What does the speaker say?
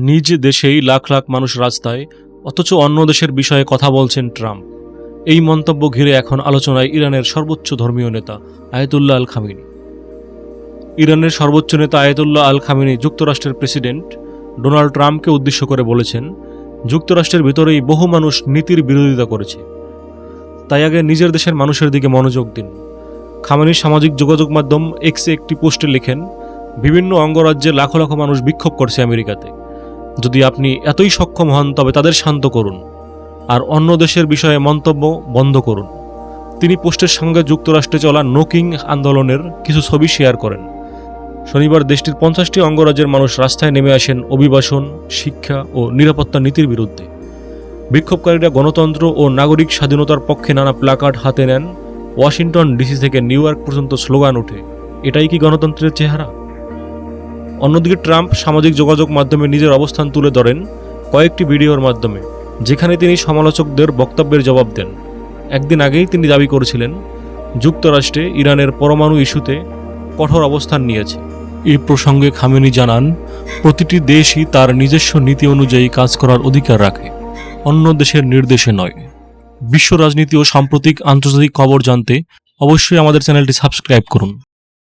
নিজ দেশেই লাখ লাখ মানুষ রাস্তায়, অথচ অন্য দেশের বিষয়ে কথা বলছেন ট্রাম্প। এই মন্তব্য ঘিরে এখন আলোচনায় ইরানের সর্বোচ্চ ধর্মীয় নেতা আয়াতুল্লাহ আল খামেনি। ইরানের সর্বোচ্চ নেতা আয়াতুল্লাহ আল খামেনি যুক্তরাষ্ট্রের প্রেসিডেন্ট ডোনাল্ড ট্রাম্পকে উদ্দেশ্য করে বলেছেন, যুক্তরাষ্ট্রের ভিতরেই বহু মানুষ নীতির বিরোধিতা করেছে, তাই আগে নিজের দেশের মানুষের দিকে মনোযোগ দিন। খামেনির সামাজিক যোগাযোগ মাধ্যম এক্সে একটি পোস্টে লেখেন, বিভিন্ন অঙ্গরাজ্যে লাখো লাখো মানুষ বিক্ষোভ করছে আমেরিকাতে। যদি আপনি এতই সক্ষম হন তবে তাদের শান্ত করুন আর অন্য দেশের বিষয়ে মন্তব্য বন্ধ করুন। তিনি পোস্টের সঙ্গে যুক্তরাষ্ট্রে চলা নো কিং আন্দোলনের কিছু ছবি শেয়ার করেন। শনিবার দেশটির 50টি অঙ্গরাজ্যের মানুষ রাস্তায় নেমে আসেন অভিবাসন, শিক্ষা ও নিরাপত্তা নীতির বিরুদ্ধে। বিক্ষোভকারীরা গণতন্ত্র ও নাগরিক স্বাধীনতার পক্ষে নানা প্ল্যাকার্ড হাতে নেন। ওয়াশিংটন ডিসি থেকে নিউ ইয়র্ক পর্যন্ত স্লোগান ওঠে, এটাই কি গণতন্ত্রের চেহারা? অন্যদিকে ট্রাম্প সামাজিক যোগাযোগ মাধ্যমে নিজের অবস্থান তুলে ধরেন কয়েকটি ভিডিওর মাধ্যমে, যেখানে তিনি সমালোচকদের বক্তব্যের জবাব দেন। একদিন আগেই তিনি দাবি করেছিলেন, যুক্তরাষ্ট্রে ইরানের পরমাণু ইস্যুতে কঠোর অবস্থান নিয়েছে। এই প্রসঙ্গে খামেনি জানান, প্রতিটি দেশই তার নিজস্ব নীতি অনুযায়ী কাজ করার অধিকার রাখে, অন্য দেশের নির্দেশে নয়। বিশ্ব রাজনীতি ও সাম্প্রতিক আন্তর্জাতিক খবর জানতে অবশ্যই আমাদের চ্যানেলটি সাবস্ক্রাইব করুন।